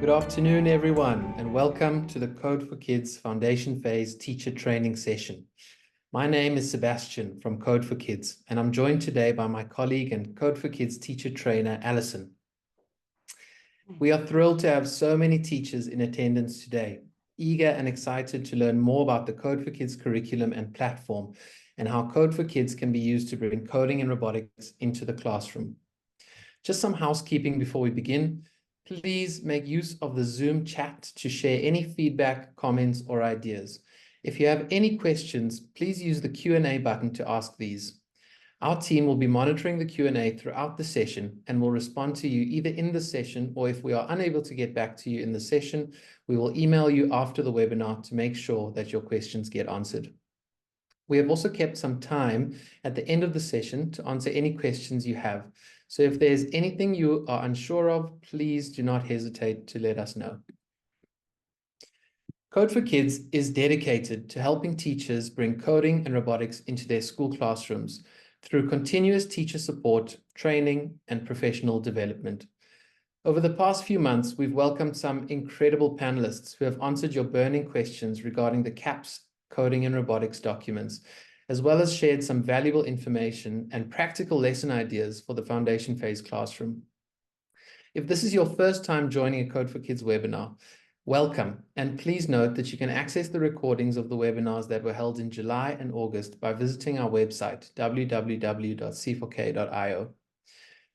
Good afternoon, everyone, and welcome to the Code4Kids Foundation Phase Teacher Training Session. My name is Sebastian from Code4Kids, and I'm joined today by my colleague and Code4Kids teacher trainer, Alison. We are thrilled to have so many teachers in attendance today, eager and excited to learn more about the Code4Kids curriculum and platform, and how Code4Kids can be used to bring coding and robotics into the classroom. Just some housekeeping before we begin. Please make use of the Zoom chat to share any feedback, comments, or ideas. If you have any questions, please use the Q&A button to ask these. Our team will be monitoring the Q&A throughout the session and will respond to you either in the session, or if we are unable to get back to you in the session, we will email you after the webinar to make sure that your questions get answered. We have also kept some time at the end of the session to answer any questions you have. So if there's anything you are unsure of, please do not hesitate to let us know. Code4Kids is dedicated to helping teachers bring coding and robotics into their school classrooms through continuous teacher support, training, and professional development. Over the past few months, we've welcomed some incredible panelists who have answered your burning questions regarding the CAPS coding and robotics documents, as well as shared some valuable information and practical lesson ideas for the foundation phase classroom. If this is your first time joining a Code4Kids webinar, welcome, and please note that you can access the recordings of the webinars that were held in July and August by visiting our website, www.c4k.io.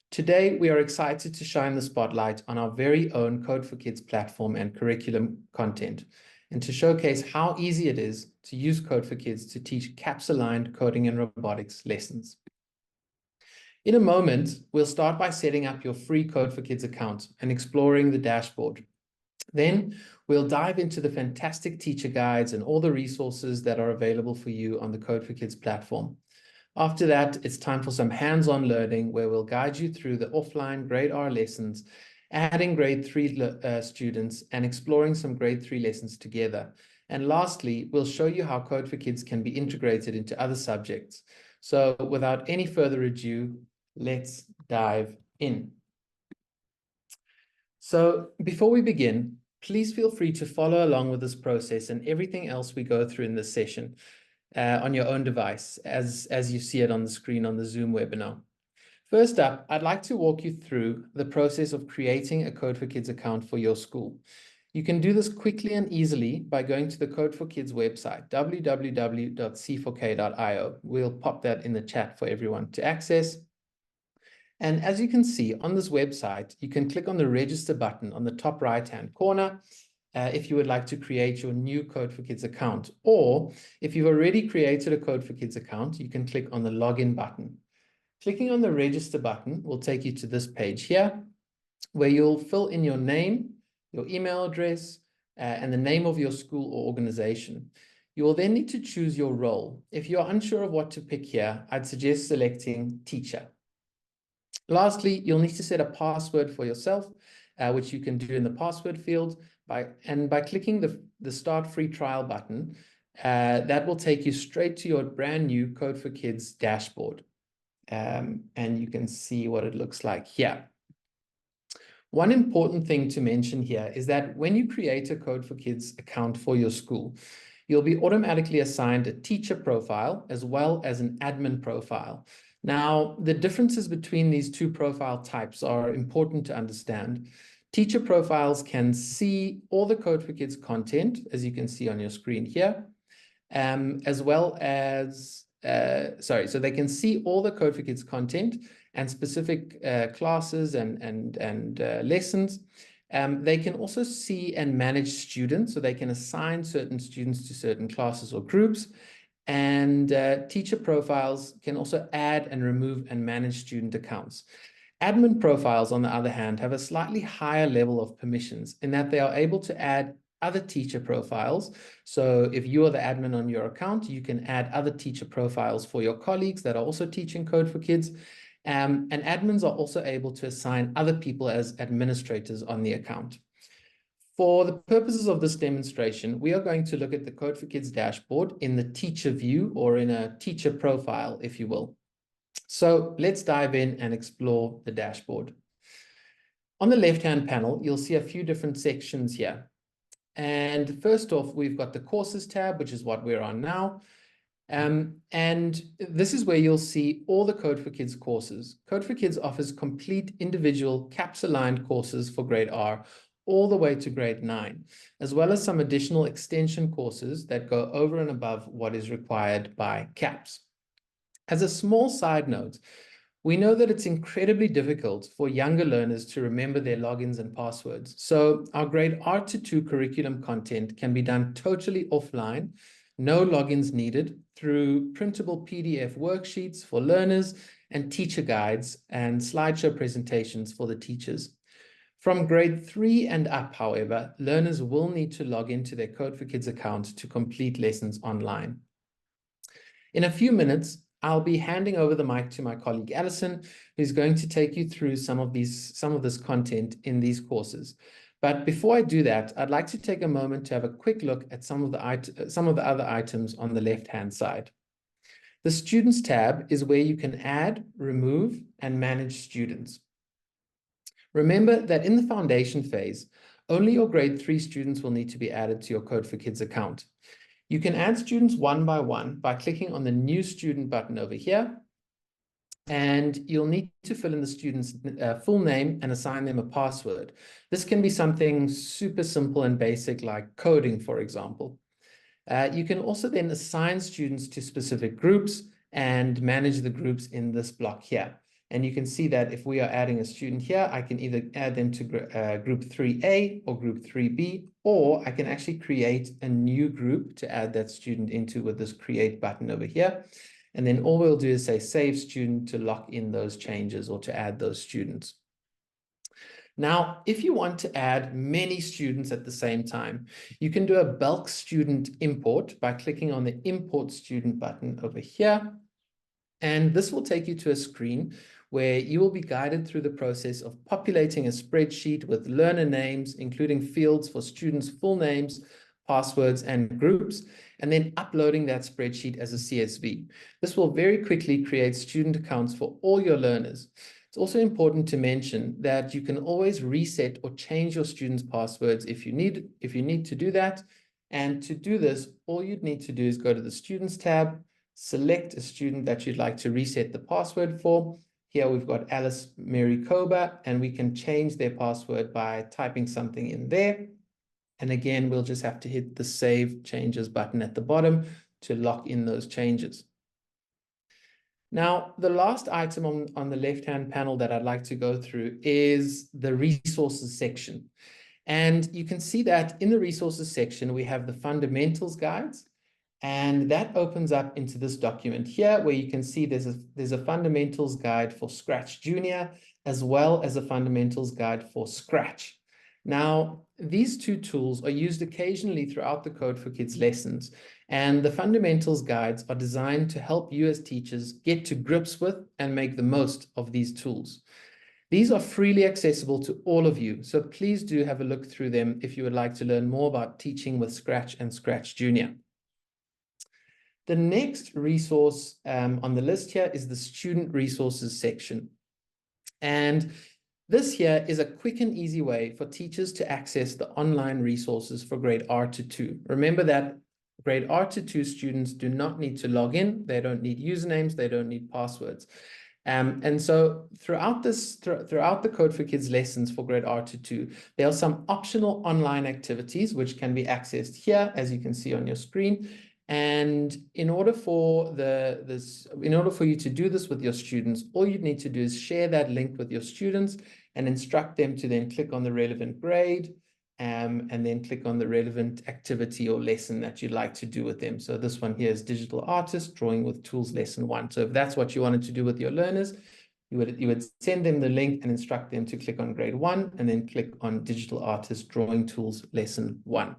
Today, we are excited to shine the spotlight on our very own Code4Kids platform and curriculum content, and to showcase how easy it is to use Code4Kids to teach CAPS-aligned coding and robotics lessons. In a moment, we'll start by setting up your free Code4Kids account and exploring the dashboard. Then we'll dive into the fantastic teacher guides and all the resources that are available for you on the Code4Kids platform. After that, it's time for some hands-on learning where we'll guide you through the offline grade R lessons, adding grade 3 students and exploring some grade 3 lessons together. And lastly, we'll show you how Code4Kids can be integrated into other subjects. So without any further ado, let's dive in. So before we begin, please feel free to follow along with this process and everything else we go through in this session on your own device, as you see it on the screen on the Zoom webinar. First up, I'd like to walk you through the process of creating a Code4Kids account for your school. You can do this quickly and easily by going to the Code4Kids website, www.c4k.io. We'll pop that in the chat for everyone to access. And as you can see on this website, you can click on the register button on the top right-hand corner if you would like to create your new Code4Kids account. Or if you've already created a Code4Kids account, you can click on the login button. Clicking on the register button will take you to this page here, where you'll fill in your name, your email address, and the name of your school or organization. You will then need to choose your role. If you are unsure of what to pick here, I'd suggest selecting teacher. Lastly, you'll need to set a password for yourself, which you can do in the password field by clicking the Start Free Trial button. That will take you straight to your brand new Code4Kids dashboard. And you can see what it looks like here. One important thing to mention here is that when you create a Code4Kids account for your school, you'll be automatically assigned a teacher profile as well as an admin profile. Now, the differences between these two profile types are important to understand. Teacher profiles can see all the Code4Kids content, as you can see on your screen here, as well as so they can see all the Code4Kids content and specific classes and lessons. They can also see and manage students, so they can assign certain students to certain classes or groups. And teacher profiles can also add and remove and manage student accounts. Admin profiles, on the other hand, have a slightly higher level of permissions in that they are able to add other teacher profiles. So if you are the admin on your account, you can add other teacher profiles for your colleagues that are also teaching Code4Kids. And admins are also able to assign other people as administrators on the account. For the purposes of this demonstration, we are going to look at the Code4Kids dashboard in the teacher view, or in a teacher profile, if you will. So let's dive in and explore the dashboard. On the left-hand panel, you'll see a few different sections here. And first off, we've got the courses tab, which is what we're on now. And this is where you'll see all the Code4Kids courses. Code4Kids offers complete individual CAPS-aligned courses for grade R all the way to grade 9, as well as some additional extension courses that go over and above what is required by CAPS. As a small side note, we know that it's incredibly difficult for younger learners to remember their logins and passwords. So our grade R to 2 curriculum content can be done totally offline, no logins needed, through printable PDF worksheets for learners and teacher guides and slideshow presentations for the teachers. From grade 3 and up, however, learners will need to log into their Code4Kids account to complete lessons online. In a few minutes, I'll be handing over the mic to my colleague Alison, who's going to take you through some of this content in these courses. But before I do that, I'd like to take a moment to have a quick look at some of the other items on the left-hand side. The Students tab is where you can add, remove, and manage students. Remember that in the foundation phase, only your grade 3 students will need to be added to your Code4Kids account. You can add students one by one by clicking on the New Student button over here, and you'll need to fill in the student's full name and assign them a password. This can be something super simple and basic like coding, for example. You can also then assign students to specific groups and manage the groups in this block here. And you can see that if we are adding a student here, I can either add them to group 3A or group 3B, or I can actually create a new group to add that student into with this create button over here. And then all we'll do is say save student to lock in those changes or to add those students. Now, if you want to add many students at the same time, you can do a bulk student import by clicking on the import student button over here. And this will take you to a screen where you will be guided through the process of populating a spreadsheet with learner names, including fields for students' full names, passwords, and groups, and then uploading that spreadsheet as a CSV. This will very quickly create student accounts for all your learners. It's also important to mention that you can always reset or change your students' passwords if you need to do that. And to do this, all you'd need to do is go to the Students tab, select a student that you'd like to reset the password for. Here we've got Alice Mary Koba, and we can change their password by typing something in there. And again, we'll just have to hit the Save Changes button at the bottom to lock in those changes. Now, the last item on the left-hand panel that I'd like to go through is the resources section. And you can see that in the resources section, we have the fundamentals guides. And that opens up into this document here where you can see there's a fundamentals guide for Scratch Junior, as well as a fundamentals guide for Scratch. Now, these two tools are used occasionally throughout the Code4Kids lessons, and the fundamentals guides are designed to help you as teachers get to grips with and make the most of these tools. These are freely accessible to all of you, so please do have a look through them if you would like to learn more about teaching with Scratch and Scratch Junior. The next resource on the list here is the student resources section. And this here is a quick and easy way for teachers to access the online resources for grade R to 2. Remember that grade R to 2 students do not need to log in. They don't need usernames. They don't need passwords. And so throughout the Code4Kids lessons for grade R to 2, there are some optional online activities which can be accessed here, as you can see on your screen. And in order for you to do this with your students, all you need to do is share that link with your students and instruct them to then click on the relevant grade and then click on the relevant activity or lesson that you'd like to do with them. So this one here is Digital Artist, Drawing with Tools Lesson 1. So if that's what you wanted to do with your learners, you would send them the link and instruct them to click on grade 1 and then click on Digital Artist, Drawing Tools Lesson 1.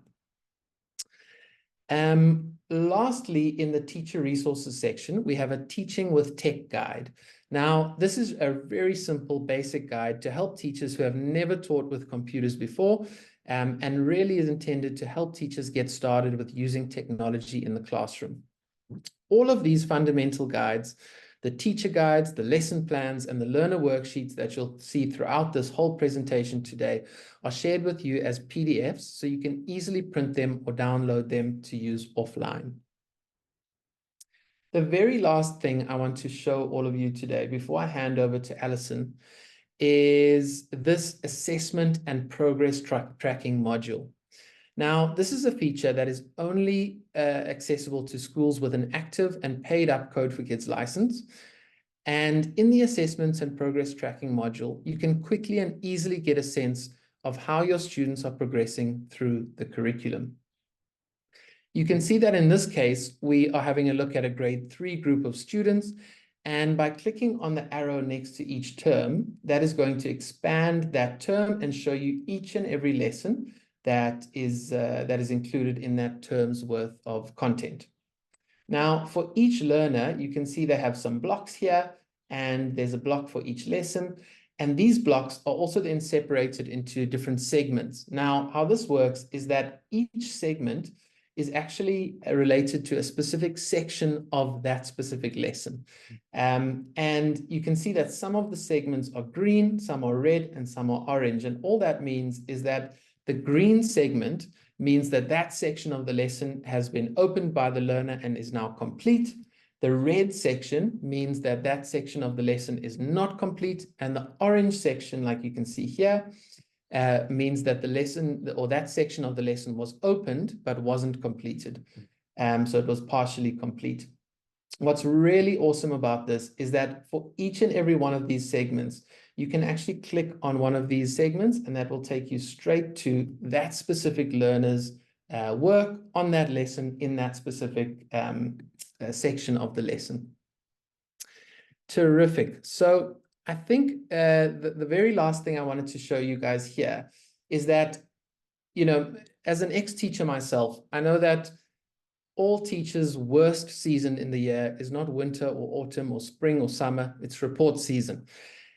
Lastly, in the teacher resources section, we have a Teaching with Tech guide. Now, this is a very simple, basic guide to help teachers who have never taught with computers before, and really is intended to help teachers get started with using technology in the classroom. All of these fundamental guides The teacher guides, the lesson plans, and the learner worksheets that you'll see throughout this whole presentation today are shared with you as PDFs, so you can easily print them or download them to use offline. The very last thing I want to show all of you today, before I hand over to Alison, is this assessment and progress tracking module. Now, this is a feature that is only accessible to schools with an active and paid up Code4Kids license. And in the assessments and progress tracking module, you can quickly and easily get a sense of how your students are progressing through the curriculum. You can see that in this case, we are having a look at a grade 3 group of students. And by clicking on the arrow next to each term, that is going to expand that term and show you each and every lesson that is included in that term's worth of content. Now, for each learner, you can see they have some blocks here, and there's a block for each lesson. And these blocks are also then separated into different segments. Now, how this works is that each segment is actually related to a specific section of that specific lesson. And you can see that some of the segments are green, some are red, and some are orange. And all that means is that the green segment means that that section of the lesson has been opened by the learner and is now complete. The red section means that that section of the lesson is not complete. And the orange section, like you can see here, means that the lesson or that section of the lesson was opened but wasn't completed. So it was partially complete. What's really awesome about this is that for each and every one of these segments, you can actually click on one of these segments, and that will take you straight to that specific learner's work on that lesson in that specific section of the lesson. Terrific. So I think the very last thing I wanted to show you guys here is that, you know, as an ex-teacher myself, I know that all teachers' worst season in the year is not winter or autumn or spring or summer, it's report season.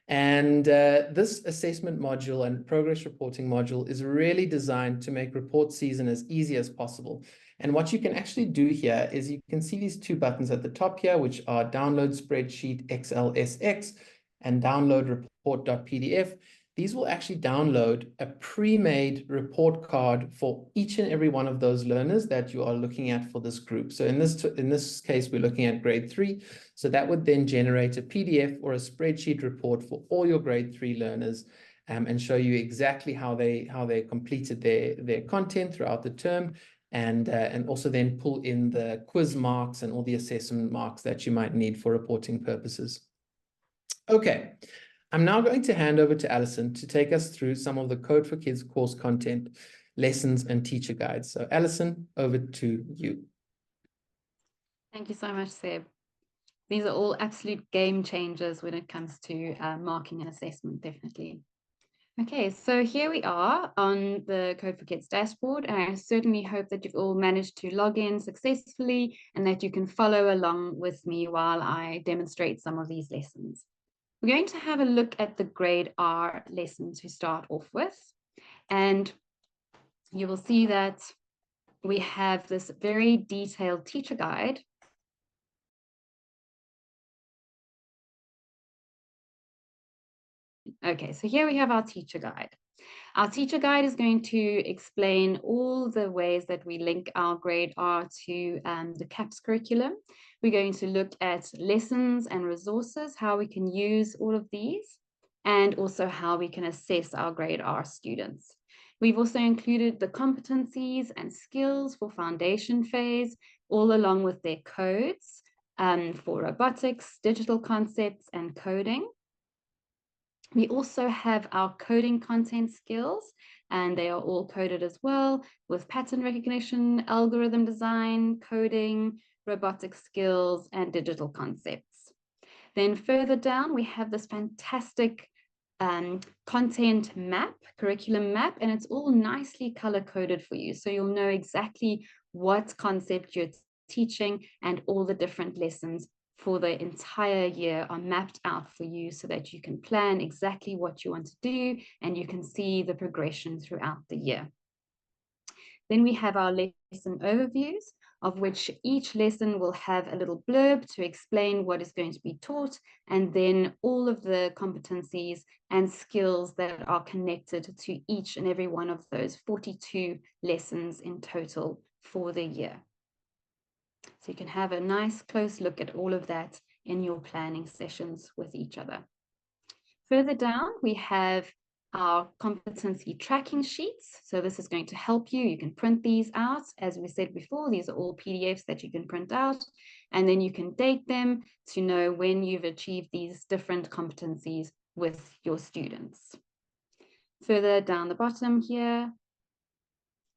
And this assessment module and progress reporting module is really designed to make report season as easy as possible. And what you can actually do here is you can see these two buttons at the top here, which are download spreadsheet XLSX and download report.pdf. These will actually download a pre-made report card for each and every one of those learners that you are looking at for this group. So in this case, we're looking at grade 3. So that would then generate a PDF or a spreadsheet report for all your grade 3 learners and show you exactly how they completed their content throughout the term, and also then pull in the quiz marks and all the assessment marks that you might need for reporting purposes. Okay. I'm now going to hand over to Alison to take us through some of the Code4Kids course content, lessons, and teacher guides. So Alison, over to you. Thank you so much, Seb. These are all absolute game changers when it comes to marking and assessment, definitely. Okay, so here we are on the Code4Kids dashboard, and I certainly hope that you've all managed to log in successfully and that you can follow along with me while I demonstrate some of these lessons. We're going to have a look at the grade R lesson to start off with. And you will see that we have this very detailed teacher guide. Okay, so here we have our teacher guide. Our teacher guide is going to explain all the ways that we link our grade R to the CAPS curriculum. We're going to look at lessons and resources, how we can use all of these, and also how we can assess our grade R students. We've also included the competencies and skills for foundation phase, all along with their codes for robotics, digital concepts, and coding. We also have our coding content skills, and they are all coded as well with pattern recognition, algorithm design, coding, robotic skills, and digital concepts. Then further down, we have this fantastic content map, curriculum map, and it's all nicely color-coded for you. So you'll know exactly what concept you're teaching, and all the different lessons for the entire year are mapped out for you so that you can plan exactly what you want to do and you can see the progression throughout the year. Then we have our lesson overviews. of which each lesson will have a little blurb to explain what is going to be taught, and then all of the competencies and skills that are connected to each and every one of those 42 lessons in total for the year. So you can have a nice close look at all of that in your planning sessions with each other. Further down, we have our competency tracking sheets. So this is going to help you. You can print these out. As we said before, these are all PDFs that you can print out, and then you can date them to know when you've achieved these different competencies with your students. Further down the bottom here,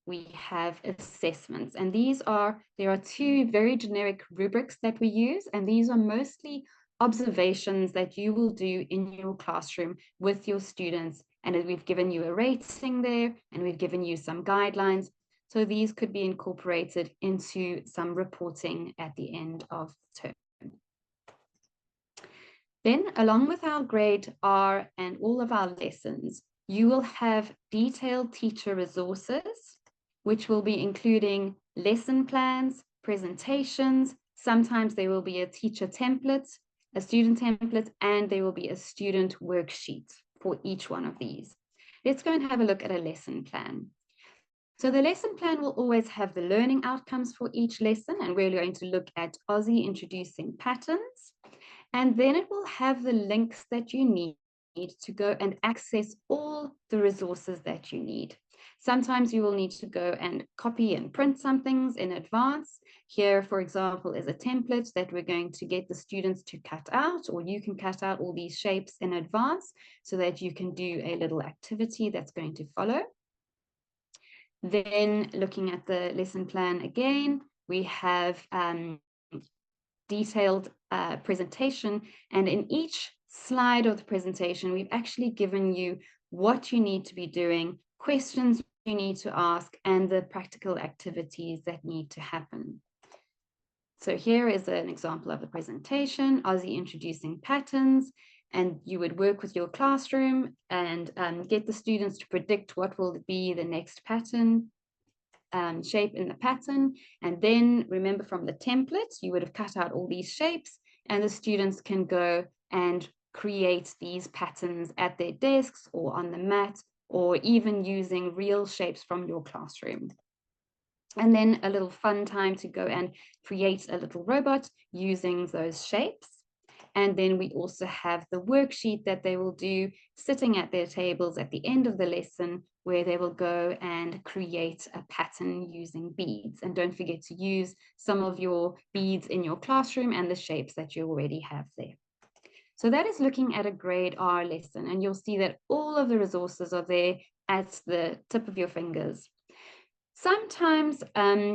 we have assessments, and there are two very generic rubrics that we use, and these are mostly observations that you will do in your classroom with your students. And we've given you a rating there, and we've given you some guidelines. So these could be incorporated into some reporting at the end of the term. Then, along with our grade R and all of our lessons, you will have detailed teacher resources, which will be including lesson plans, presentations. Sometimes there will be a teacher template, a student template, and there will be a student worksheet for each one of these. Let's go and have a look at a lesson plan. So the lesson plan will always have the learning outcomes for each lesson, and we're going to look at Aussie introducing patterns. And then it will have the links that you need to go and access all the resources that you need. Sometimes you will need to go and copy and print some things in advance. Here, for example, is a template that we're going to get the students to cut out, or you can cut out all these shapes in advance so that you can do a little activity that's going to follow. Then looking at the lesson plan again, we have detailed presentation, and in each slide of the presentation, we've actually given you what you need to be doing, questions you need to ask, and the practical activities that need to happen. So here is an example of the presentation, Aussie introducing patterns, and you would work with your classroom and get the students to predict what will be the next pattern, shape in the pattern. And then remember, from the template, you would have cut out all these shapes, and the students can go and create these patterns at their desks or on the mat, or even using real shapes from your classroom. And then a little fun time to go and create a little robot using those shapes. And then we also have the worksheet that they will do sitting at their tables at the end of the lesson, where they will go and create a pattern using beads. And don't forget to use some of your beads in your classroom and the shapes that you already have there. So that is looking at a grade R lesson, and you'll see that all of the resources are there at the tip of your fingers. Sometimes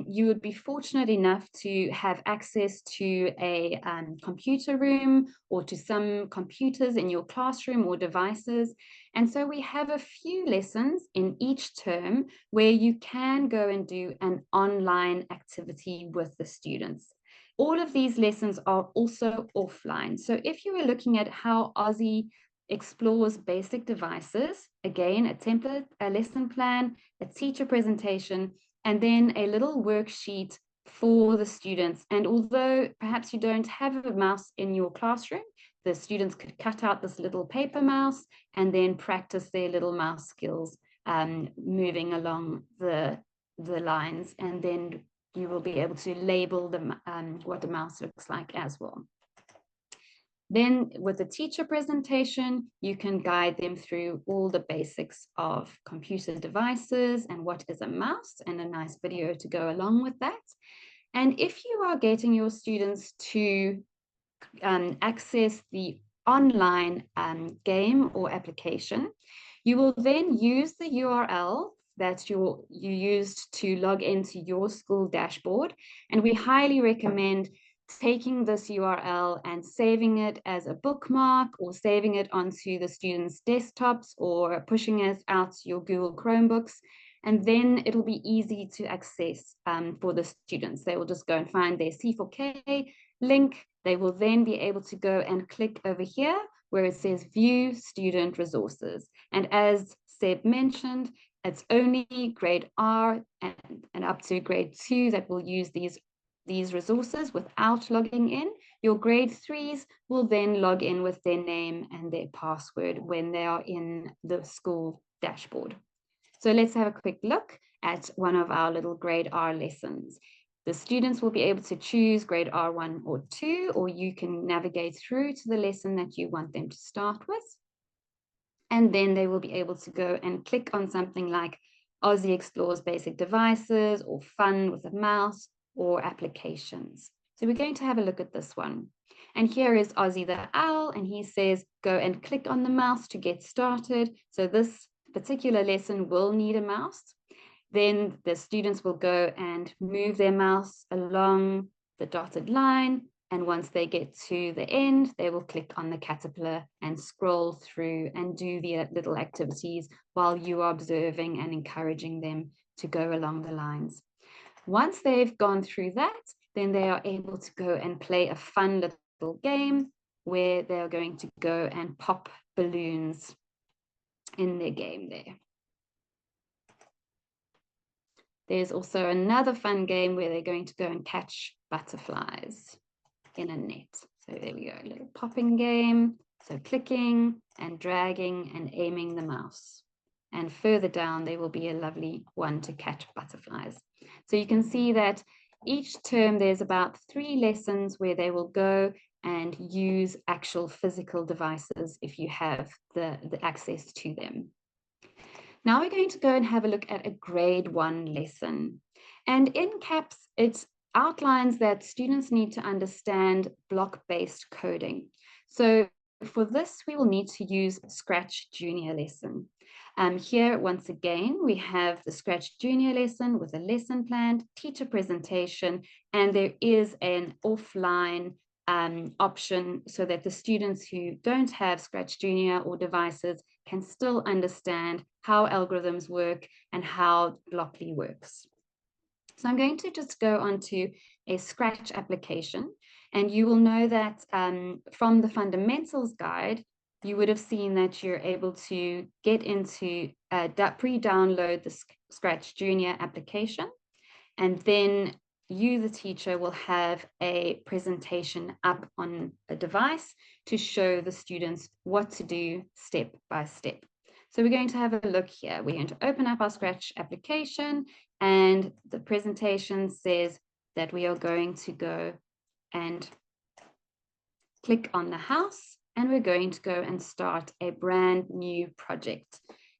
you would be fortunate enough to have access to a computer room or to some computers in your classroom or devices. And so we have a few lessons in each term where you can go and do an online activity with the students. All of these lessons are also offline. So if you were looking at how Aussie explores basic devices, again, a template, a lesson plan, a teacher presentation, and then a little worksheet for the students. And although perhaps you don't have a mouse in your classroom, the students could cut out this little paper mouse and then practice their little mouse skills, moving along the lines, and then you will be able to label what the mouse looks like as well. Then with the teacher presentation, you can guide them through all the basics of computer devices and what is a mouse, and a nice video to go along with that. And if you are getting your students to access the online game or application, you will then use the URL that you used to log into your school dashboard. And we highly recommend taking this URL and saving it as a bookmark, or saving it onto the students' desktops, or pushing it out to your Google Chromebooks. And then it'll be easy to access for the students. They will just go and find their C4K link. They will then be able to go and click over here where it says View Student Resources. And as Seb mentioned, it's only grade R and up to grade 2 that will use these these resources without logging in, your grade 3s will then log in with their name and their password when they are in the school dashboard. So let's have a quick look at one of our little grade R lessons. The students will be able to choose grade R1 or 2, or you can navigate through to the lesson that you want them to start with. And then they will be able to go and click on something like Aussie Explores Basic Devices, or Fun with a Mouse, or Applications. So we're going to have a look at this one. And here is Aussie the Owl, and he says, go and click on the mouse to get started. So this particular lesson will need a mouse. Then the students will go and move their mouse along the dotted line. And once they get to the end, they will click on the caterpillar and scroll through and do the little activities while you are observing and encouraging them to go along the lines. Once they've gone through that, then they are able to go and play a fun little game where they are going to go and pop balloons in their game there. There's also another fun game where they're going to go and catch butterflies in a net. So there we go, a little popping game. So clicking and dragging and aiming the mouse. And further down, there will be a lovely one to catch butterflies. So you can see that each term there's about 3 lessons where they will go and use actual physical devices if you have the access to them. Now we're going to go and have a look at a grade 1 lesson. And in CAPS, it outlines that students need to understand block-based coding. So for this, we will need to use Scratch Junior lesson. Here, once again, we have the Scratch Junior lesson with a lesson plan, teacher presentation, and there is an offline option so that the students who don't have Scratch Junior or devices can still understand how algorithms work and how Blockly works. So I'm going to just go on to a Scratch application, and you will know that from the fundamentals guide, you would have seen that you're able to get into pre-download the Scratch Junior application, and then you, the teacher, will have a presentation up on a device to show the students what to do step by step. So we're going to have a look here. We're going to open up our Scratch application, and the presentation says that we are going to go and click on the house, and we're going to go and start a brand new project.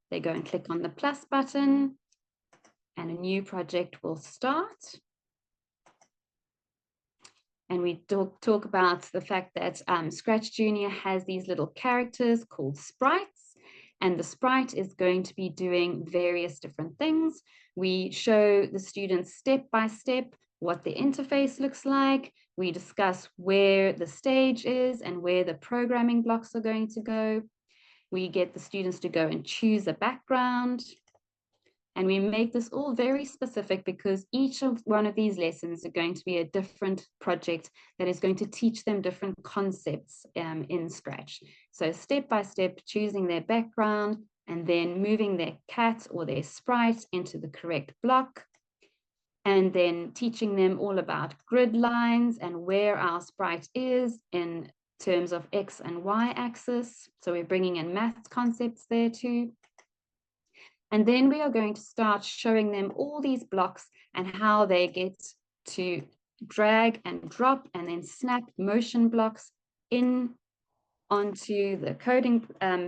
They go and click on the plus button, and a new project will start. And we talk about the fact that Scratch Junior has these little characters called sprites, and the sprite is going to be doing various different things. We show the students step by step what the interface looks like. We discuss where the stage is and where the programming blocks are going to go. We get the students to go and choose a background. And we make this all very specific because each of one of these lessons are going to be a different project that is going to teach them different concepts in Scratch. So step by step, choosing their background and then moving their cat or their sprite into the correct block. And then teaching them all about grid lines and where our sprite is in terms of X and Y axis. So we're bringing in math concepts there too. And then we are going to start showing them all these blocks and how they get to drag and drop and then snap motion blocks in onto the coding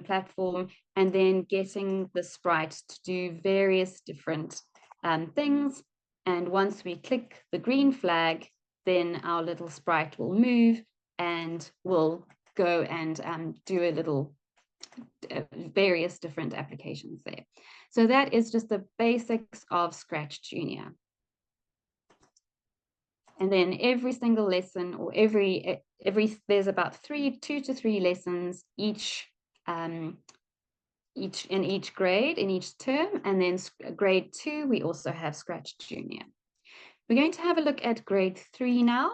platform, and then getting the sprite to do various different things. And once we click the green flag, then our little sprite will move and will go and do a little various different applications there. So that is just the basics of Scratch Junior. And then every single lesson, or there's about 2 to 3 lessons each in each grade, in each term. And then grade 2, we also have Scratch Junior. We're going to have a look at grade 3 now.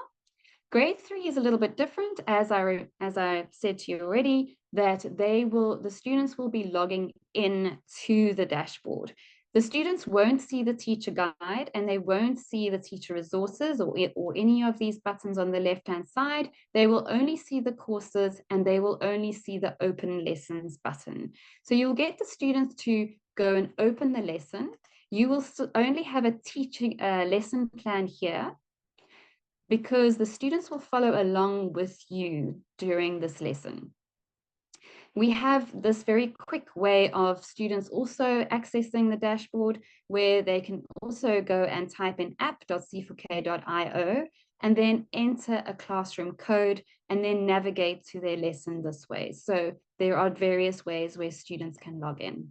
Grade 3 is a little bit different, as I said to you already, that the students will be logging in to the dashboard. The students won't see the teacher guide and they won't see the teacher resources or any of these buttons on the left-hand side. They will only see the courses and they will only see the open lessons button. So you'll get the students to go and open the lesson. You will only have a teaching lesson plan here because the students will follow along with you during this lesson. We have this very quick way of students also accessing the dashboard where they can also go and type in app.c4k.io and then enter a classroom code and then navigate to their lesson this way. So there are various ways where students can log in.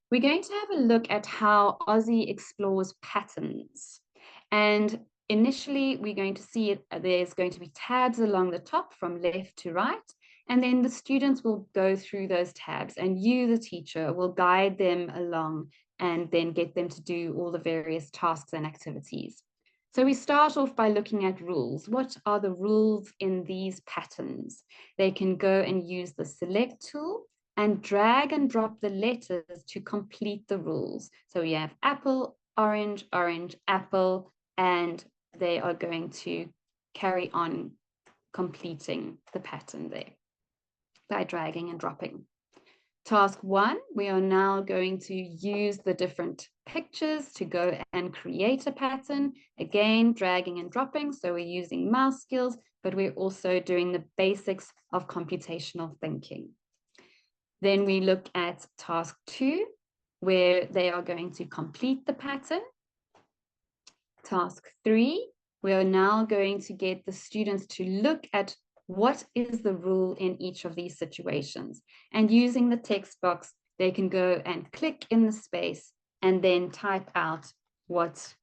We're going to have a look at how Aussie explores patterns. And initially, we're going to see there's going to be tabs along the top from left to right. And then the students will go through those tabs and you, the teacher, will guide them along and then get them to do all the various tasks and activities. So we start off by looking at rules. What are the rules in these patterns? They can go and use the select tool and drag and drop the letters to complete the rules. So we have apple, orange, orange, apple, and they are going to carry on completing the pattern there by dragging and dropping. Task 1, we are now going to use the different pictures to go and create a pattern. Again, dragging and dropping. So we're using mouse skills, but we're also doing the basics of computational thinking. Then we look at task 2, where they are going to complete the pattern. Task 3, we are now going to get the students to look at what is the rule in each of these situations. And using the text box, they can go and click in the space and then type out what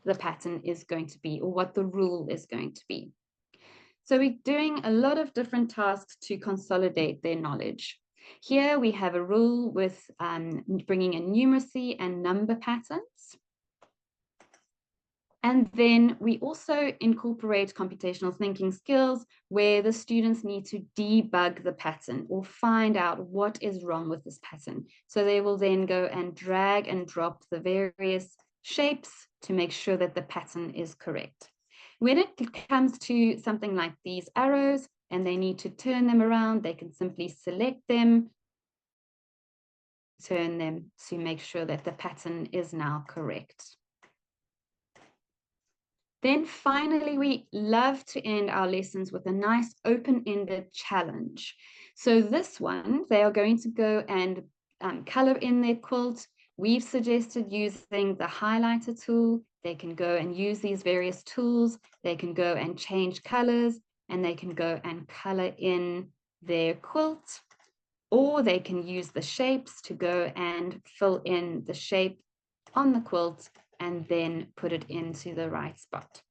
the pattern is going to be or what the rule is going to be. So we're doing a lot of different tasks to consolidate their knowledge. Here we have a rule with bringing in numeracy and number patterns. And then we also incorporate computational thinking skills where the students need to debug the pattern or find out what is wrong with this pattern. So they will then go and drag and drop the various shapes to make sure that the pattern is correct. When it comes to something like these arrows and they need to turn them around, they can simply select them, turn them to make sure that the pattern is now correct. Then finally, we love to end our lessons with a nice open-ended challenge. So this one, they are going to go and color in their quilt. We've suggested using the highlighter tool. They can go and use these various tools. They can go and change colors and they can go and color in their quilt, or they can use the shapes to go and fill in the shape on the quilt and then put it into the right spot.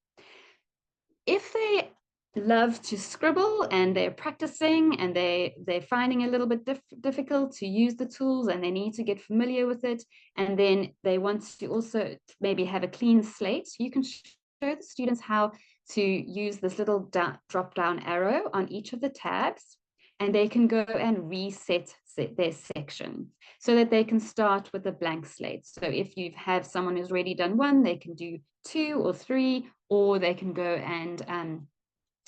If they love to scribble and they're practicing and they're finding a little bit difficult to use the tools and they need to get familiar with it, and then they want to also maybe have a clean slate, you can show the students how to use this little drop down arrow on each of the tabs, and they can go and reset their section so that they can start with a blank slate. So if you have someone who's already done one, they can do 2 or 3, or they can go and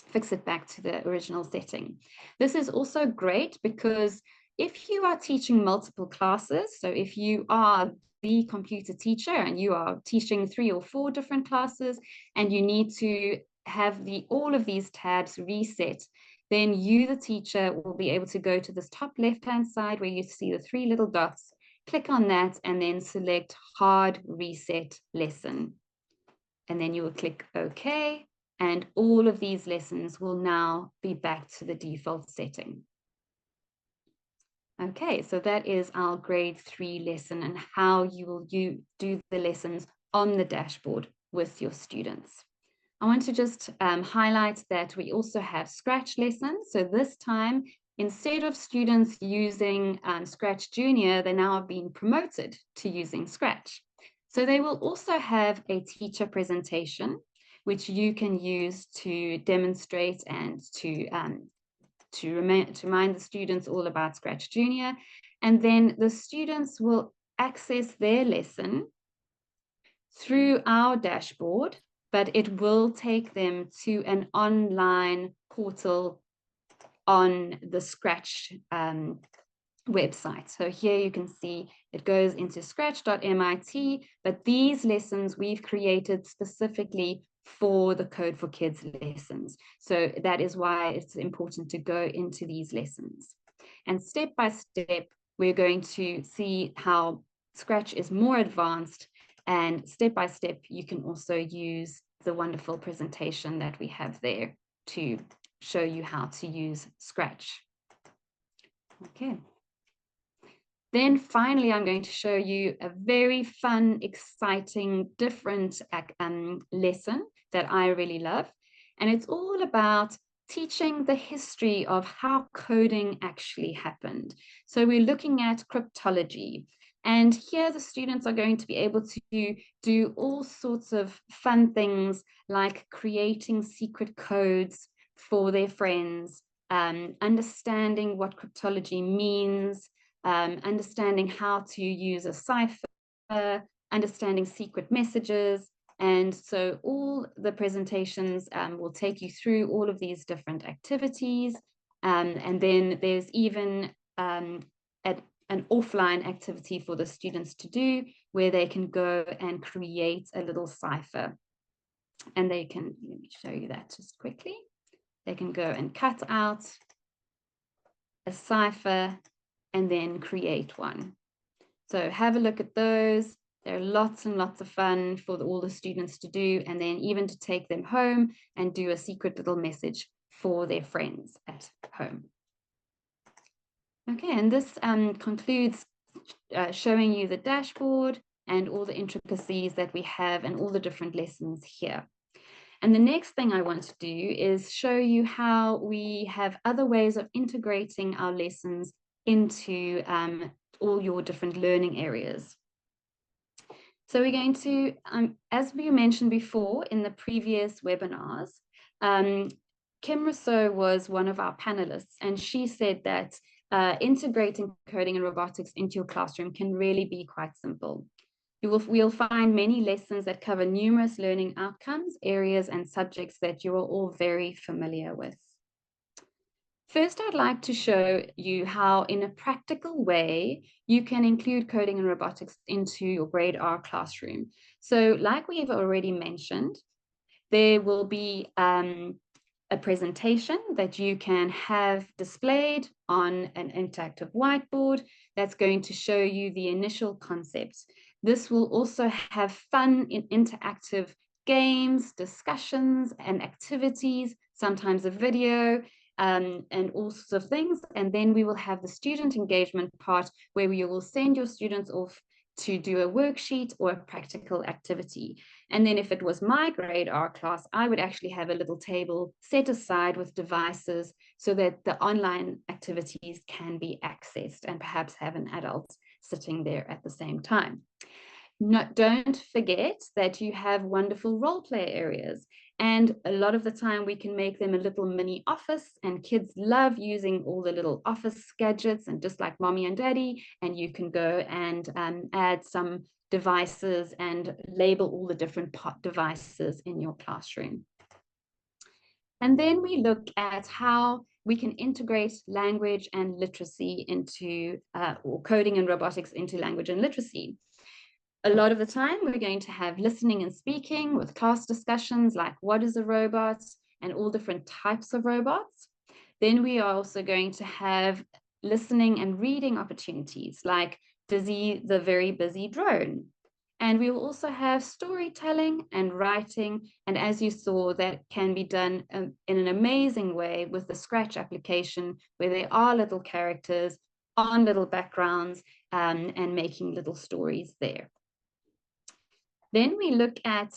fix it back to the original setting. This is also great because if you are teaching multiple classes, so if you are the computer teacher and you are teaching 3 or 4 different classes and you need to have all of these tabs reset, then you, the teacher, will be able to go to this top left-hand side where you see the 3 little dots, click on that and then select hard reset lesson. And then you will click OK, and all of these lessons will now be back to the default setting. Okay, so that is our grade 3 lesson and how you will do the lessons on the dashboard with your students. I want to just highlight that we also have Scratch lessons. So this time, instead of students using Scratch Junior, they now are being promoted to using Scratch. So they will also have a teacher presentation, which you can use to demonstrate and to remind the students all about Scratch Junior. And then the students will access their lesson through our dashboard, but it will take them to an online portal on the Scratch website. So here you can see it goes into scratch.mit, but these lessons we've created specifically for the Code4Kids lessons. So that is why it's important to go into these lessons. And step by step, we're going to see how Scratch is more advanced, and step by step, you can also use the wonderful presentation that we have there to show you how to use Scratch. Okay. Then finally, I'm going to show you a very fun, exciting, different lesson that I really love. And it's all about teaching the history of how coding actually happened. So we're looking at cryptology. And here the students are going to be able to do all sorts of fun things like creating secret codes for their friends, understanding what cryptology means, understanding how to use a cipher, understanding secret messages. And so all the presentations will take you through all of these different activities. And then there's even an offline activity for the students to do where they can go and create a little cipher. And they can, let me show you that just quickly. They can go and cut out a cipher and then create one. So have a look at those. There are lots and lots of fun for all the students to do, and then even to take them home and do a secret little message for their friends at home. Okay, and this concludes showing you the dashboard and all the intricacies that we have and all the different lessons here. And the next thing I want to do is show you how we have other ways of integrating our lessons into all your different learning areas. So we're going to, as we mentioned before in the previous webinars, Kim Rousseau was one of our panelists, and she said that integrating coding and robotics into your classroom can really be quite simple. We'll find many lessons that cover numerous learning outcomes, areas, and subjects that you are all very familiar with. First, I'd like to show you how, in a practical way, you can include coding and robotics into your grade R classroom. So, like we've already mentioned, there will be a presentation that you can have displayed on an interactive whiteboard that's going to show you the initial concepts. This will also have fun in interactive games, discussions, and activities, sometimes a video, and all sorts of things. And then we will have the student engagement part where you will send your students off to do a worksheet or a practical activity. And then if it was my grade R class, I would actually have a little table set aside with devices so that the online activities can be accessed and perhaps have an adult sitting there at the same time. Don't forget that you have wonderful role play areas. And a lot of the time we can make them a little mini office, and kids love using all the little office gadgets, and just like mommy and daddy, and you can go and add some devices and label all the different devices in your classroom. And then we look at how we can integrate language and literacy into, or coding and robotics into language and literacy. A lot of the time, we're going to have listening and speaking with class discussions like what is a robot and all different types of robots. Then we are also going to have listening and reading opportunities like Dizzy the Very Busy Drone. And we will also have storytelling and writing. And as you saw, that can be done in an amazing way with the Scratch application, where there are little characters on little backgrounds and making little stories there. Then we look at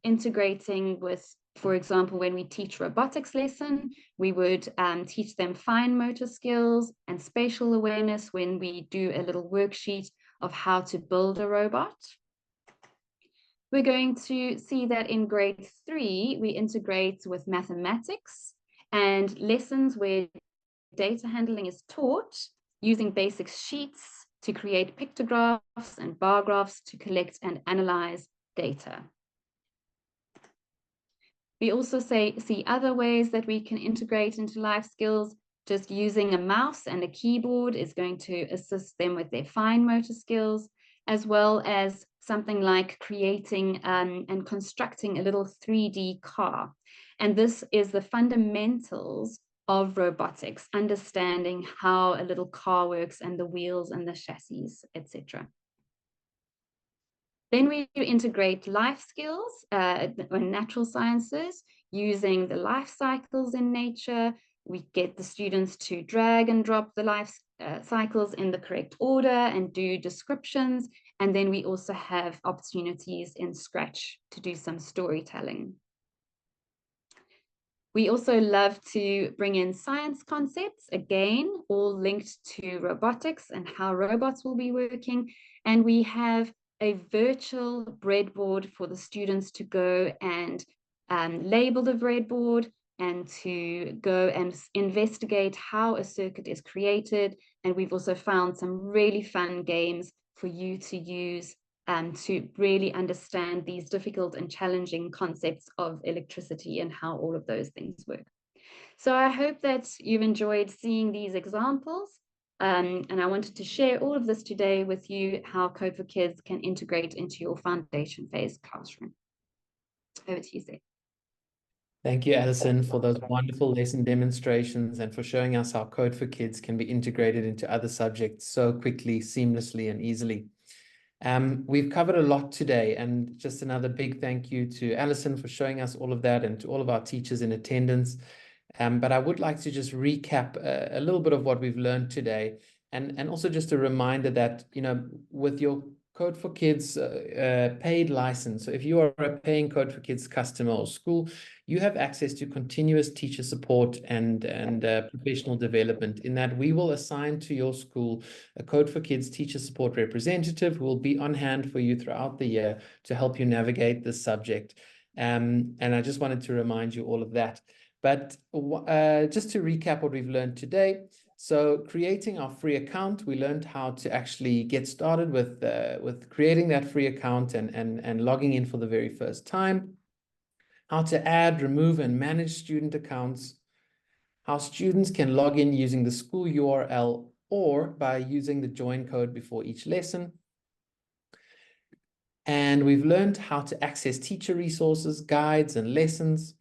integrating with, for example, when we teach robotics lesson, we would teach them fine motor skills and spatial awareness when we do a little worksheet of how to build a robot. We're going to see that in grade 3, we integrate with mathematics and lessons where data handling is taught using basic sheets, to create pictographs and bar graphs to collect and analyze data. We also see other ways that we can integrate into life skills. Just using a mouse and a keyboard is going to assist them with their fine motor skills, as well as something like creating and constructing a little 3D car. And this is the fundamentals of robotics, understanding how a little car works and the wheels and the chassis, etc. Then we integrate life skills or natural sciences using the life cycles in nature. We get the students to drag and drop the life cycles in the correct order and do descriptions. And then we also have opportunities in Scratch to do some storytelling. We also love to bring in science concepts, again, all linked to robotics and how robots will be working. And we have a virtual breadboard for the students to go and label the breadboard and to go and investigate how a circuit is created. And we've also found some really fun games for you to use to really understand these difficult and challenging concepts of electricity and how all of those things work. So I hope that you've enjoyed seeing these examples. And I wanted to share all of this today with you, how Code4Kids can integrate into your foundation phase classroom. Over to you, Seth. Thank you, Alison, for those wonderful lesson demonstrations and for showing us how Code4Kids can be integrated into other subjects so quickly, seamlessly, and easily. We've covered a lot today, and just another big thank you to Alison for showing us all of that and to all of our teachers in attendance. But I would like to just recap a little bit of what we've learned today, and also just a reminder that, you know, with your Code4Kids paid license, so if you are a paying Code4Kids customer or school, you have access to continuous teacher support and professional development, in that we will assign to your school a Code4Kids teacher support representative who will be on hand for you throughout the year to help you navigate this subject. And I just wanted to remind you all of that. But just to recap what we've learned today. So creating our free account, we learned how to actually get started with creating that free account and logging in for the very first time. How to add, remove, and manage student accounts. How students can log in using the school URL or by using the join code before each lesson. And we've learned how to access teacher resources, guides, and lessons.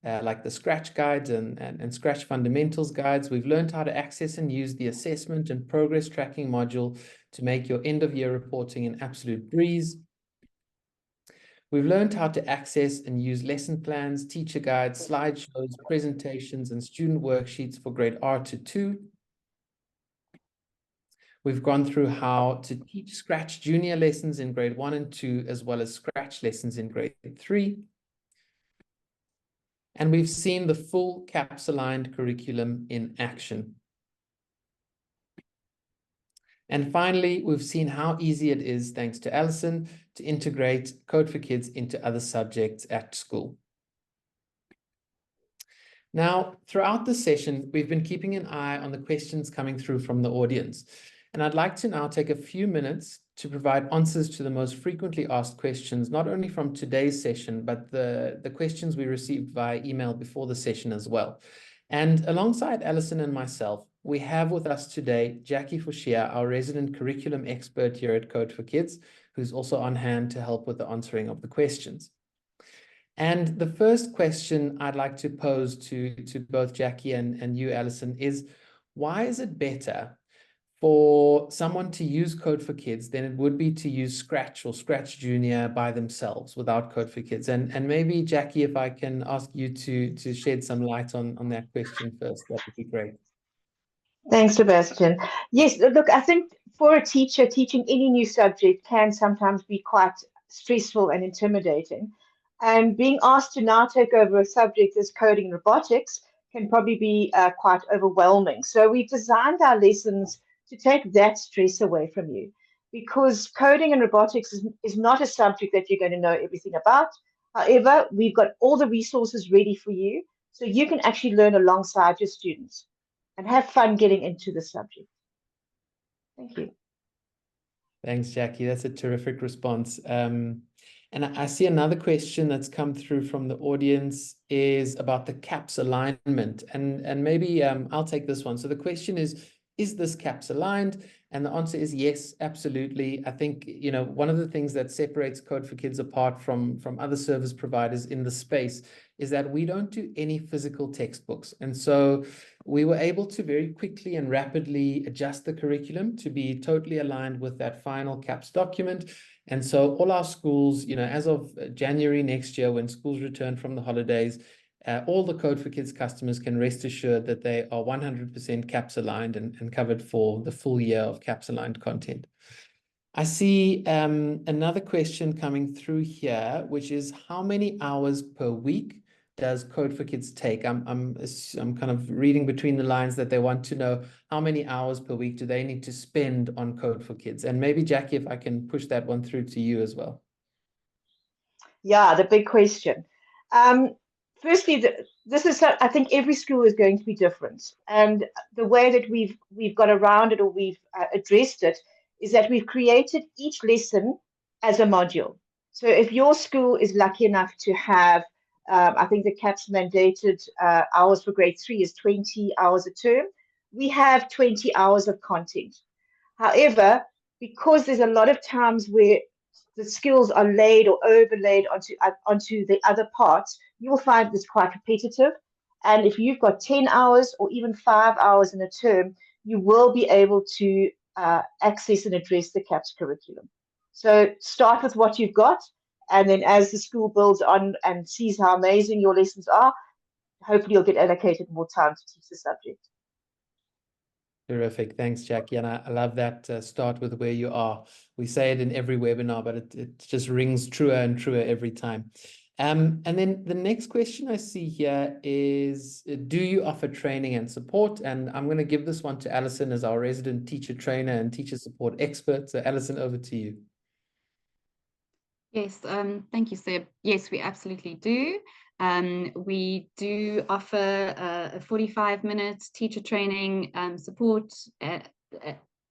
Like the Scratch guides and Scratch fundamentals guides. We've learned how to access and use the assessment and progress tracking module to make your end of year reporting an absolute breeze. We've learned how to access and use lesson plans, teacher guides, slideshows, presentations, and student worksheets for grade R to 2. We've gone through how to teach Scratch junior lessons in grade 1 and 2, as well as Scratch lessons in grade 3. And we've seen the full CAPS-aligned curriculum in action. And finally, we've seen how easy it is, thanks to Alison, to integrate Code4Kids into other subjects at school. Now, throughout this session, we've been keeping an eye on the questions coming through from the audience. And I'd like to now take a few minutes to provide answers to the most frequently asked questions, not only from today's session, but the questions we received via email before the session as well. And alongside Alison and myself, we have with us today Jackie Fushia, our resident curriculum expert here at Code4Kids, who's also on hand to help with the answering of the questions. And the first question I'd like to pose to both Jackie and you, Alison, is why is it better for someone to use Code4Kids than it would be to use Scratch or Scratch Junior by themselves without Code4Kids? And maybe, Jackie, if I can ask you to shed some light on that question first, that would be great. Thanks, Sebastian. Yes, look, I think for a teacher, teaching any new subject can sometimes be quite stressful and intimidating. And being asked to now take over a subject as coding and robotics can probably be quite overwhelming. So we've designed our lessons to take that stress away from you, because coding and robotics is not a subject that you're going to know everything about. However, we've got all the resources ready for you, so you can actually learn alongside your students and have fun getting into the subject. Thank you. Thanks, Jackie. That's a terrific response. And I see another question that's come through from the audience is about the CAPS alignment. And maybe I'll take this one. So the question is this CAPS aligned? And the answer is yes, absolutely. I think, you know, one of the things that separates Code4Kids apart from other service providers in the space is that we don't do any physical textbooks. And so we were able to very quickly and rapidly adjust the curriculum to be totally aligned with that final CAPS document. And so all our schools, you know, as of January next year, when schools return from the holidays, all the Code4Kids customers can rest assured that they are 100% CAPS aligned and covered for the full year of CAPS aligned content. I see another question coming through here, which is how many hours per week does Code4Kids take? I'm kind of reading between the lines that they want to know how many hours per week do they need to spend on Code4Kids? And maybe Jackie, if I can push that one through to you as well. Yeah, the big question. Firstly, this is, I think every school is going to be different. And the way that we've got around it, or we've addressed it, is that we've created each lesson as a module. So if your school is lucky enough to have, I think the CAPS mandated hours for grade 3 is 20 hours a term, we have 20 hours of content. However, because there's a lot of times where the skills are laid or overlaid onto the other parts, you will find this quite repetitive. And if you've got 10 hours or even 5 hours in a term, you will be able to access and address the CAPS curriculum. So start with what you've got, and then as the school builds on and sees how amazing your lessons are, hopefully you'll get allocated more time to teach the subject. Terrific. Thanks, Jackie. And I love that start with where you are. We say it in every webinar, but it just rings truer and truer every time. And then the next question I see here is, do you offer training and support? And I'm going to give this one to Alison as our resident teacher trainer and teacher support expert. So Alison, over to you. Yes, thank you, Seb. Yes, we absolutely do. We do offer a 45-minute teacher training support,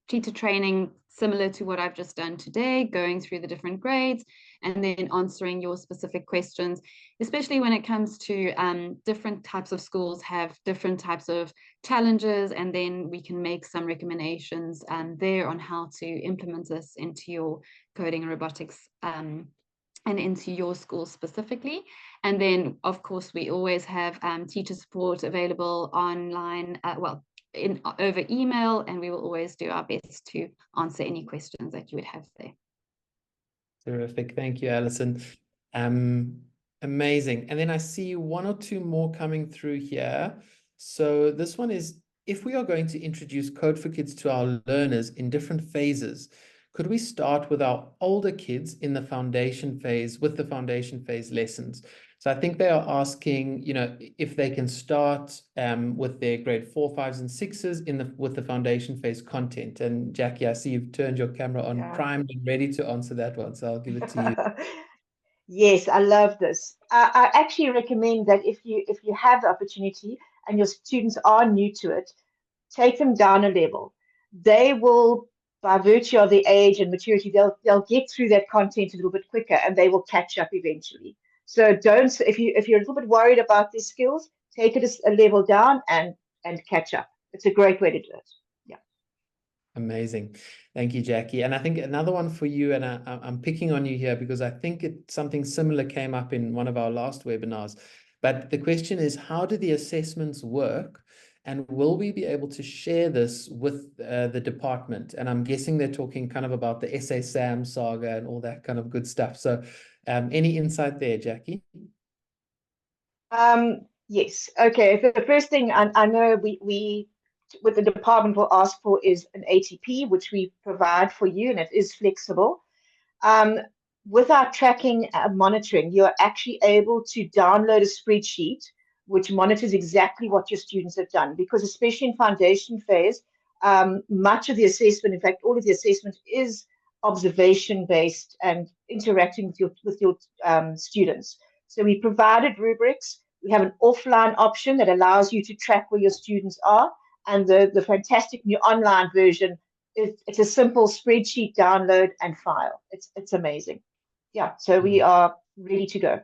teacher training similar to what I've just done today, going through the different grades and then answering your specific questions, especially when it comes to different types of schools have different types of challenges, and then we can make some recommendations there on how to implement this into your coding and robotics and into your school specifically. And then, of course, we always have teacher support available online, over email, and we will always do our best to answer any questions that you would have there. Terrific. Thank you, Alison. Amazing. And then I see one or two more coming through here. So this one is, if we are going to introduce Code4Kids to our learners in different phases, could we start with our older kids in the foundation phase with the foundation phase lessons? So I think they are asking, you know, if they can start with their grade 4, 5s, and 6s with the foundation phase content. And Jackie, I see you've turned your camera on, primed and ready to answer that one. So I'll give it to you. Yes, I love this. I actually recommend that if you have the opportunity and your students are new to it, take them down a level. They will, by virtue of the age and maturity, they'll get through that content a little bit quicker, and they will catch up eventually. So don't, if you're a little bit worried about these skills, take it a level down and catch up. It's a great way to do it. Yeah. Amazing. Thank you, Jackie. And I think another one for you, and I'm picking on you here because I think something similar came up in one of our last webinars. But the question is, how do the assessments work? And will we be able to share this with the department? And I'm guessing they're talking kind of about the SA SAM saga and all that kind of good stuff. So any insight there, Jackie? Yes. Okay. The first thing I know we what the department will ask for is an ATP, which we provide for you, and it is flexible. With our tracking and monitoring, you're actually able to download a spreadsheet which monitors exactly what your students have done, because especially in foundation phase, much of the assessment, in fact, all of the assessment is observation-based and interacting with your students. So we provided rubrics. We have an offline option that allows you to track where your students are, and the fantastic new online version it's a simple spreadsheet download and file. It's amazing. Yeah, so we are ready to go.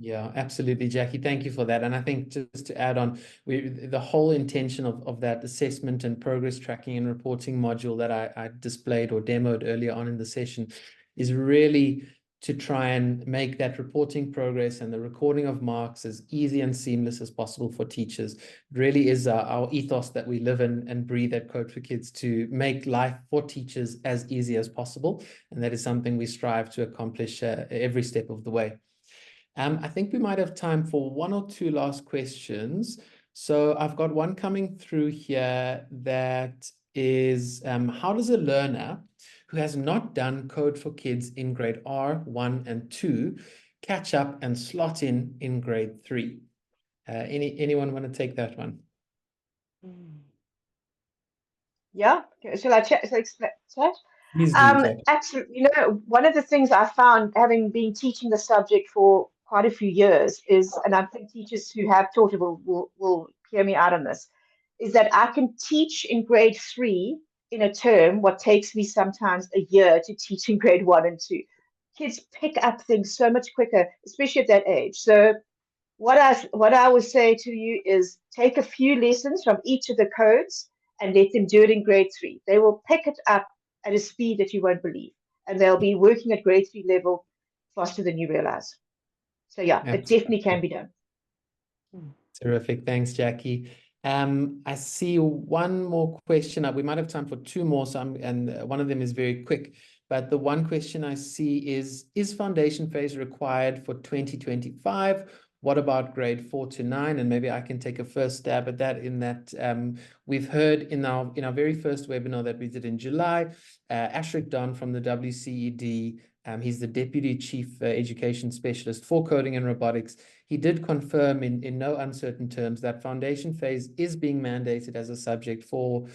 Yeah, absolutely, Jackie. Thank you for that. And I think just to add on, the whole intention of that assessment and progress tracking and reporting module that I displayed or demoed earlier on in the session is really to try and make that reporting progress and the recording of marks as easy and seamless as possible for teachers. It really is our ethos that we live in and breathe at Code4Kids, to make life for teachers as easy as possible. And that is something we strive to accomplish every step of the way. I think we might have time for one or two last questions. So I've got one coming through here that is, how does a learner who has not done Code4Kids in grade R1 and 2 catch up and slot in grade 3? Anyone want to take that one? Yeah, shall I chat? Chat? Please do, Jack. Absolutely. You know, one of the things I found, having been teaching the subject for quite a few years, is, and I think teachers who have taught it will hear me out on this, is that I can teach in grade 3 in a term what takes me sometimes a year to teach in grade 1 and 2. Kids pick up things so much quicker, especially at that age. So what I would say to you is take a few lessons from each of the codes and let them do it in grade 3. They will pick it up at a speed that you won't believe, and they'll be working at grade 3 level faster than you realize. So yeah, it definitely can be done. Terrific. Thanks, Jackie. I see one more question. We might have time for two more, and one of them is very quick. But the one question I see is foundation phase required for 2025? What about grade 4 to 9? And maybe I can take a first stab at that, in that we've heard in our very first webinar that we did in July, Ashrik Don from the WCED, he's the Deputy Chief Education Specialist for Coding and Robotics. He did confirm in no uncertain terms that foundation phase is being mandated as a subject for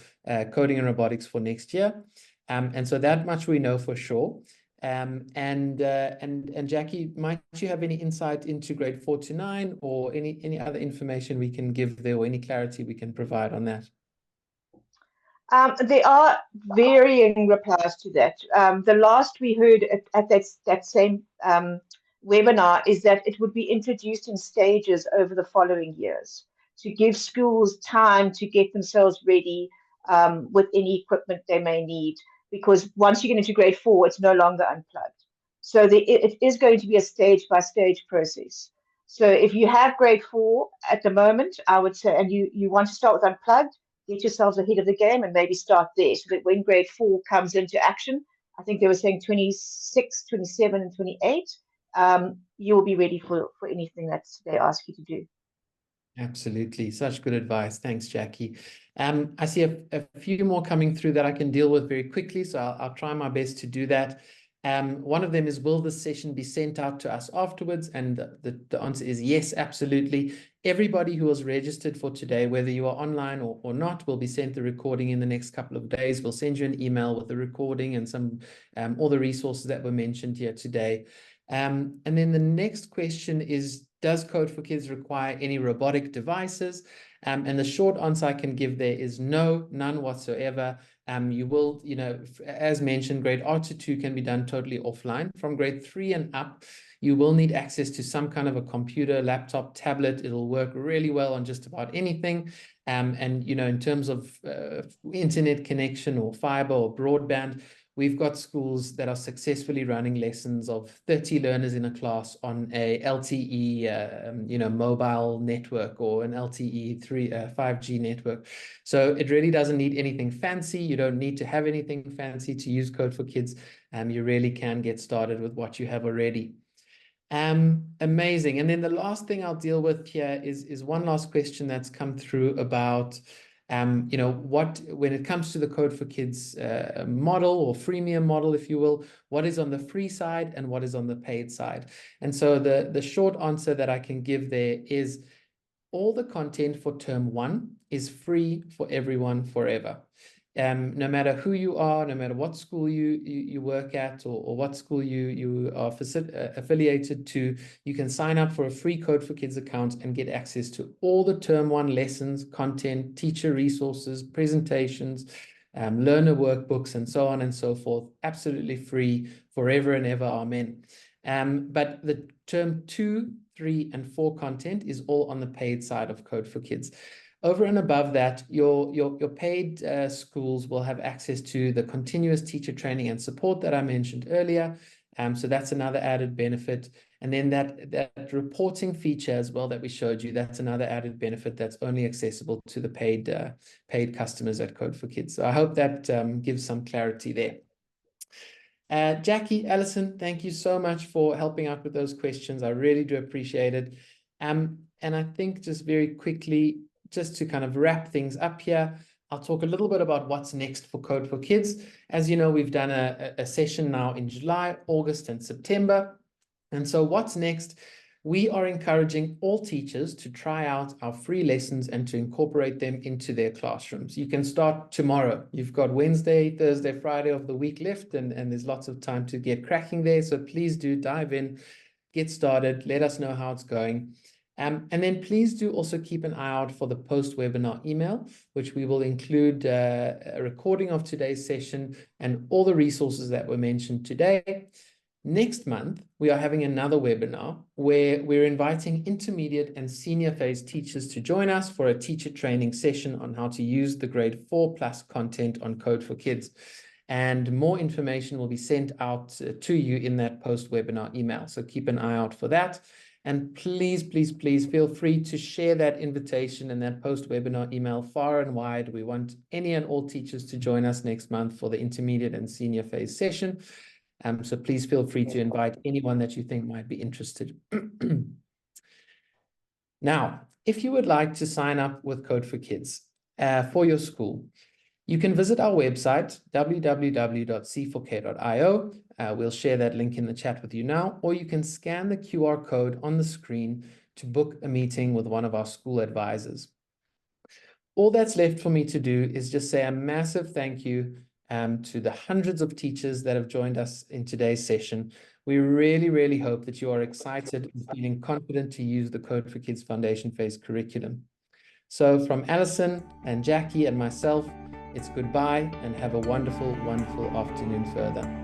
coding and robotics for next year. And so that much we know for sure. And Jackie, might you have any insight into grade 4 to 9, or any other information we can give there, or any clarity we can provide on that? There are varying replies to that. The last we heard at that same webinar is that it would be introduced in stages over the following years to give schools time to get themselves ready with any equipment they may need, because once you get into grade 4, it's no longer unplugged. So it is going to be a stage-by-stage process. So if you have grade 4 at the moment, I would say, and you want to start with unplugged, get yourselves ahead of the game and maybe start there, so that when grade 4 comes into action, I think they were saying 26, 27, and 28, you will be ready for anything that they ask you to do. Absolutely. Such good advice. Thanks, Jackie. I see a few more coming through that I can deal with very quickly, so I'll try my best to do that. One of them is, will this session be sent out to us afterwards? And the answer is yes, absolutely. Everybody who was registered for today, whether you are online or not, will be sent the recording in the next couple of days. We'll send you an email with the recording and some all the resources that were mentioned here today. And then the next question is, does Code4Kids require any robotic devices? And the short answer I can give there is no, none whatsoever. You will, as mentioned, grade R to 2 can be done totally offline. From grade 3 and up, you will need access to some kind of a computer, laptop, tablet. It'll work really well on just about anything. And, in terms of internet connection or fiber or broadband, we've got schools that are successfully running lessons of 30 learners in a class on a LTE, mobile network, or an LTE 5G network. So it really doesn't need anything fancy. You don't need to have anything fancy to use Code4Kids. You really can get started with what you have already. Amazing. And then the last thing I'll deal with here is one last question that's come through about when it comes to the Code4Kids model, or freemium model, if you will, what is on the free side and what is on the paid side? And so the short answer that I can give there is, all the content for term 1 is free for everyone forever. No matter who you are, no matter what school you work at, or what school you are affiliated to, you can sign up for a free Code4Kids account and get access to all the term 1 lessons, content, teacher resources, presentations, learner workbooks, and so on and so forth. Absolutely free, forever and ever, amen. But the term 2, 3, and 4 content is all on the paid side of Code4Kids. Over and above that, your paid schools will have access to the continuous teacher training and support that I mentioned earlier. So that's another added benefit. And then that reporting feature as well that we showed you, that's another added benefit that's only accessible to the paid customers at Code4Kids. So I hope that gives some clarity there. Jackie, Alison, thank you so much for helping out with those questions. I really do appreciate it. And I think just very quickly, just to kind of wrap things up here, I'll talk a little bit about what's next for Code4Kids. As you know, we've done a session now in July, August, and September. And so what's next? We are encouraging all teachers to try out our free lessons and to incorporate them into their classrooms. You can start tomorrow. You've got Wednesday, Thursday, Friday of the week left, and there's lots of time to get cracking there. So please do dive in, get started, let us know how it's going. And then please do also keep an eye out for the post-webinar email, which we will include a recording of today's session and all the resources that were mentioned today. Next month, we are having another webinar where we're inviting intermediate and senior phase teachers to join us for a teacher training session on how to use the grade 4+ content on Code4Kids. And more information will be sent out to you in that post-webinar email. So keep an eye out for that. And please, please, please feel free to share that invitation and that post-webinar email far and wide. We want any and all teachers to join us next month for the intermediate and senior phase session. So please feel free to invite anyone that you think might be interested. Now, if you would like to sign up with Code4Kids for your school, you can visit our website, www.c4k.io. We'll share that link in the chat with you now, or you can scan the QR code on the screen to book a meeting with one of our school advisors. All that's left for me to do is just say a massive thank you to the hundreds of teachers that have joined us in today's session. We really, really hope that you are excited and feeling confident to use the Code4Kids Foundation Phase curriculum. So from Alison and Jackie and myself, it's goodbye and have a wonderful, wonderful afternoon further.